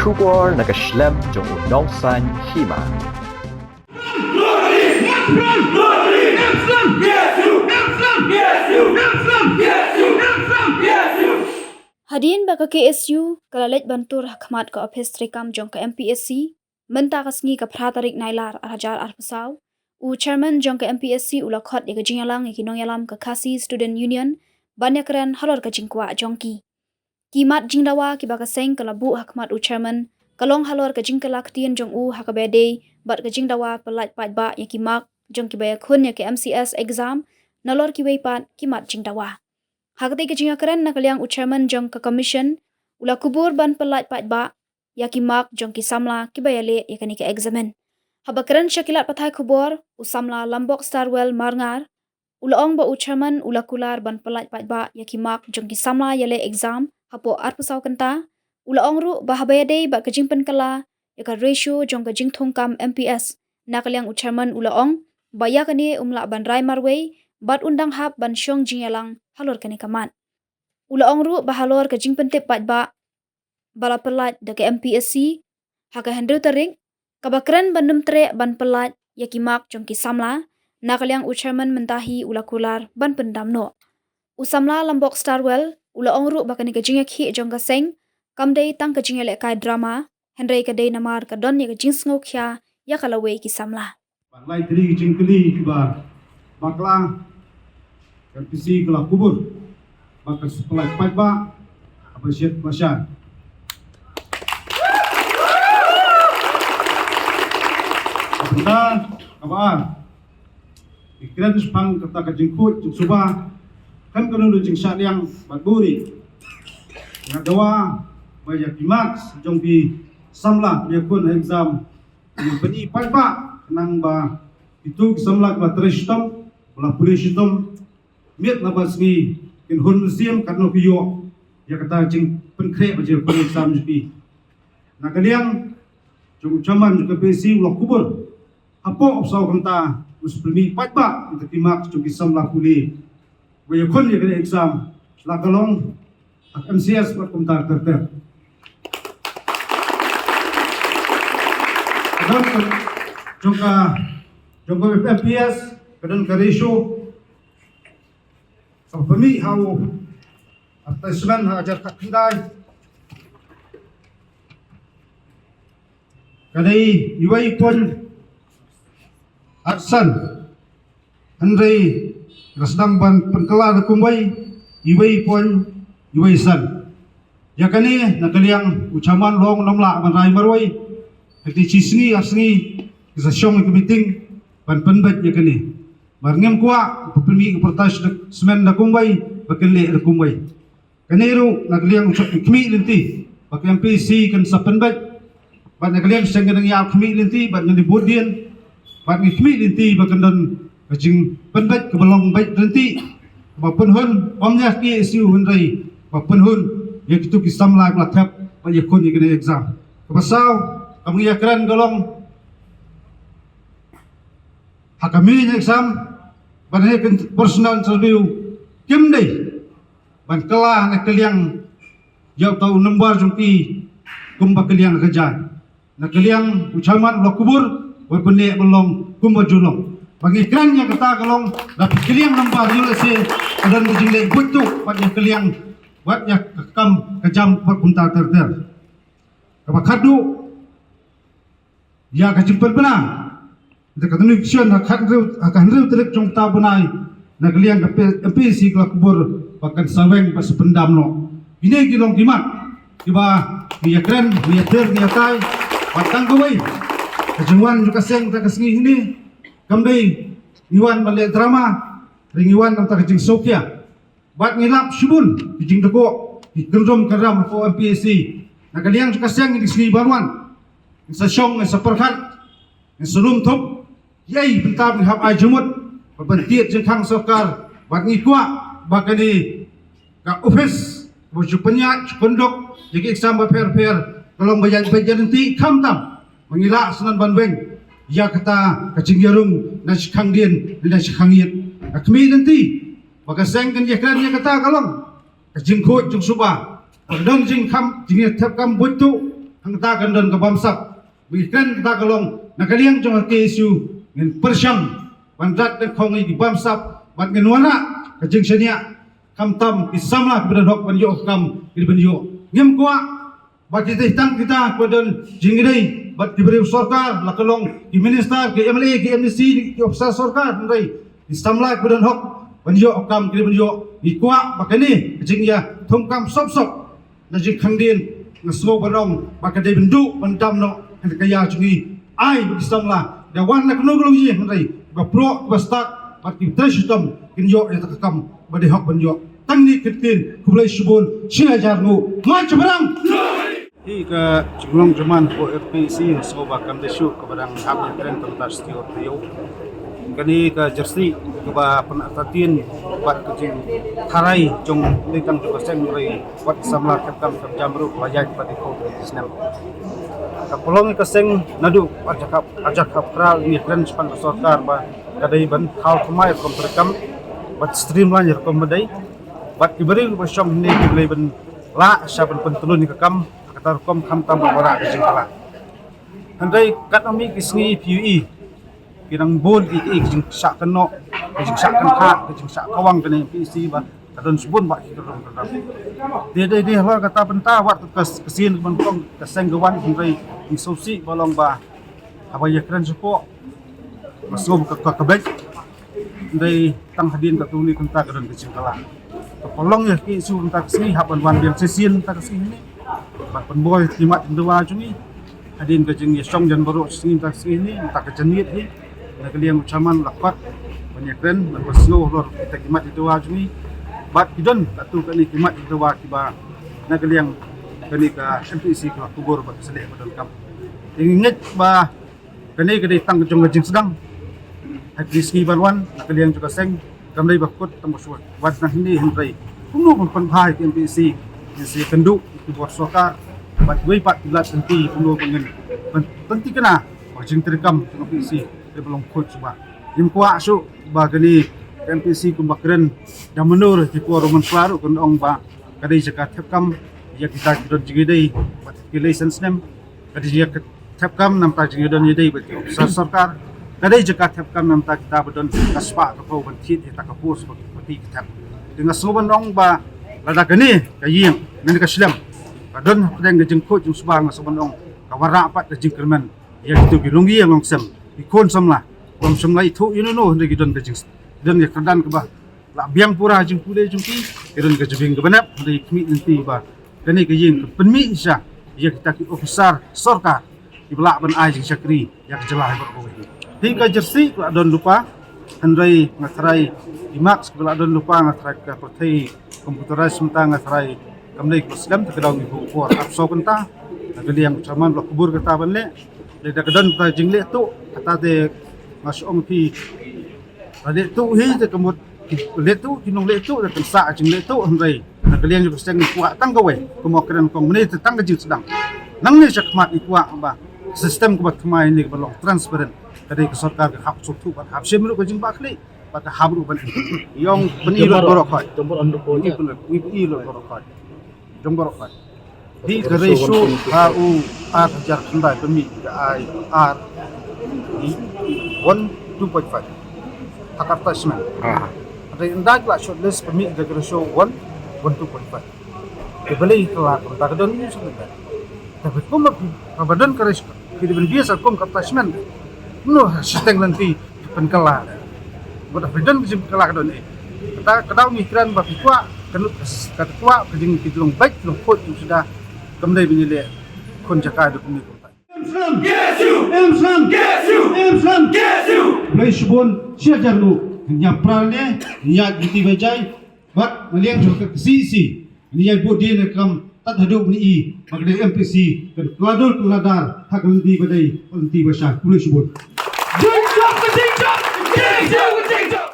kubor nakaslem jong unongsan hima. Hadin baka KSU kalalet bantur hakmat ka office rekam jong ka MPSC menta kasngi ka pratarik nailar arhajar arpasau u chairman jong ka MPSC ulakhot ya jingalang ikinong yalam ka Khasi Student Union banyakran halor ka jingkwa jongki kimat jingdawa ki baka seng kalabu hakmat u chairman kalong halor ka jingkala ktien jong u hakabede bat ka jingdawa pelat patba ya kimak jong ki baya khun ya ka MCS exam nalor ki weipat kimat jingdawa Hakati kejinga keren na kaliang u chairman jong ka commission ula kubur ban pelat patba ya kimak jong ki samla ki bayale ya kani ka examen. Haba keren syakilat pathai kubur u samla lambok starwell marngar ula ong ba u chairman ula kular ban pelat patba ya kimak jong ki samla yale exam hapo arpusau kenta ula ong ru bahabayade ba kejing penkala ya ka ratio jong ka jing thongkam MPS na kaliang u chairman ula ong ba ya kani umla ban rai marway bat undang hap ban syong jingalang halor kani kamat. Ula ongru bahalor ke jing pentip patba bala pelat de ke MPSC haka hendru tarik kabakren bandem tre ban pelat ya kimak jong ki samla na kaliang u chairman mentahi ula kular ban pendamno. U samla lambok starwell ula ongru bakani ke jing khi jong ka seng kamdei tang ke jing le kai drama hendrei ke dei namar ka don ya ke jing sngo khya ya kalawe ki samla. Lai tri jing kli kiba bakla MPC kelah kubur bakal sekolah patba apa syed masyar benda apa ikiran sepang kata kajingkut jung subah kan kena jing syat yang batburi ngadawa banyak kimak jong pi samla dia pun exam yang peni patba nang ba itu samla ba tristom wala pulishitom miet na basgi in hun museum katno piyo ya kata jing penkre baje pen exam jupi na kaliang jung chaman juga PC ulah kubur apo opsau kanta uspremi patba untuk timak jung kisam la puli baye kon ya kena exam la kalong MCS pat kumtar terter adon jungka MPS kadang ka ratio pemi hau attachment ajar kat kendai kadai iwai pun aksan andrei rasdang ban penkala kumbai iwai pun iwai san ya kani nakaliang ucaman long nomla ban rai marwai hati cisngi asngi isa syong ke meeting ban penbat ya kani marngem kuat pemi portage semen da kumbai bakelle da kumbai kanero nagliang kmi linti bakam PC kan sapenbat bat nagliang sengeng ya kmi linti bat ngi bodien bat ngi kmi linti bakandon kajing penbat ke belong bait linti bapun hun omnya ki isu hunrai bapun hun ya kitu kisam la lathap ba yakun ni kena exam kapasau kamu ya kran golong hakami exam Ban personal interview kim dei ban kala na kaliang yaw tau number jumpi kumba kaliang kerja na kaliang ucaman lo kubur wa pene belong kumba julong bagi kran yang kata kalong dapat kaliang number USA dan jingle butu pada kaliang buat ya kam kejam perpunta terter kabakadu ya kajimpan benar kita ketemu vision akan real teruk jong ta benai na kalian MPC kelah kubur pakan saweng pas pendam no ini kilong kimat tiba dia keren dia ter dia tai patang kawai kejengwan juga seng tak kesengi ini kamdei niwan balik drama ringiwan antara kejeng Sofia bat ngilap subun kejeng deko digendrom keram ko MPC na kalian juga seng di sini baruan sa syong sa perhat sebelum top yai bentar menghap ai jumut berbentit jengkang sokar bat ngikwa bakani ka office bujuk penyak pendok jadi exam per kalau bayan nanti kamtam mengilak senan banweng ya kata kacing jarum dan sikang dien dan sikang yit kami nanti maka sengkan ya kata kalong kacing kot jung suba pagdang jing kam jing tap kam butu hang ta kan don ka bamsak bikan kita kalong nakaliang jong KSU ngin persyang bandat de khong i bamsak ban ngin wana ka jing sania kamtam kisamla kebedan hok ban yo kam ban yo ngim kwa bagi tang kita kebedan jingidai bat diberi sarkar la kalong di minister ke MLA ke MNC ke officer sarkar ndai kisamla kebedan hok ban yo kam ban yo i kwa bakani jing ya thongkam sop sop na jing khandin ngasgo banong bakadai bendu bandam no kaya jungi ai bisangla da wan la kuno glo yi ngai ba pro ba start ba ki system kin yo eta kam ba de hok ban yo tangni kitin kublai subun 6000 nu ma chabrang hi ka chulong jaman ko FPC so ba kam de shu ka barang hab ni tren tam tas tio tio kani ka jersey ka ba penatatin ba kejing tharai jong lekang ka seng rai wat samla kam jamru ba ya pa de ko snap kapolong kaseng nadu ajakap kral ni tren span sarkar ba kadai ban khau khmai kom terkam bat streamline kom badai bat diberi ba syam ni dibeli ban la saban pentulun ni kam katar kom kham tam bara ke jingala handai katami kisngi PUE kinang bol i jing sak keno jing sak kan kha jing sak kawang kene PC ba kadon subun ba kidong kadam dia hal kata benta wat kesin ban kong kaseng gawan handai di sosi balong ba abaya keren supo masuk ke kabek dari tang hadin ka tuni kunta kadon kecing kala tolong ya ki su kunta kesini haban wan biang sesin ta kesini ba penboy timat dua cumi hadin ka jeng yesong jan baru sini ta kesini ta kejenit hi na kalian ucaman lapat banyak keren berpasno lor kita kimat dua cumi bat kidon atu kali kimat dua kiba na kalian kani ka MPC ka kubur ba sele badal kam inget ba kani kadai tang jong jing sedang hadis ki banwan nakaliang juga seng kamdai bakut tambuswat wat nang hindi hindrai kuno pun panbhai MPC si kendu di bawah soka bat wei pat bilat tenti kuno pengen tenti kena jing terekam MPC dia belum kut coba lim kwa su ba kani MPC kumbakren yang menur di forum selaru kun ong ba kadai jakat kam ya kita kidon jigidai bat license nem kadai ya thapkam nam ta jigidon yidai bat sarkar kadai jakat thapkam nam ta kita badon kaspa ka pau ban thit ta ka pus bati kita dengan soban ong ba lada kani kaying nan ka slam badon pedang gejeng ko jung subang soban ong ka wara pat ka jingkerman ya itu girungi yang longsem ikon samla kom samlai thu yuno ndi gidon gejeng dan ya kedan ke ba la biang pura jung pule jung ki gidon gejeng ke banap ndi kmi nanti ba kani kaying penmi isya ya kita ki officer sarkar ibla ban ai jing syakri ya kejelah berko hingga jersey la don lupa handai ngatrai imak la don lupa ngatrai ka prothei komputerais menta ngatrai kamdai kuslam takadau ibu por apso kenta kaliang chaman lo kubur kata banle le dakadon ta jingle tu kata de masong pi ade tu hi te kemut le tu kinong le tu da sa jingle tu handai kaliang juga seng kuat tang gawe kemokran kong menit tang gejing sedang nang ni sakmat ikwa ba sistem kubat kemai ni belum transparan dari ke sarkar ke hak sutu bat hak semlu ke jing bakli bat habru ban yong penilo borokoi Jemput anduk ko niya. ilo borokoi jomborokoi di geresu HU R jar kendai pemi ai R di 1.2.5 Jakarta Semen ada indak lah shortlist pemi de geresu 1.2.5 dibeli kelar tak ada ni sudah tapi kom badan keres kiri biasa kom kaptasmen no sistem nanti penkala bodoh badan bisa kala kadon kita kadau mikran bapikwa kenut ketua kejing kidulung baik tulung kot sudah kemdai binile kon jaka do pemi kota Islam Play subon siajar lu nyapralne niat giti bajai bat meliang juga sisi niat bodin kam tat haduk ni magdai MPC dan keladul keladar hak nanti badai nanti basah Play subon Ding dong, ding dong, ding dong, ding dong.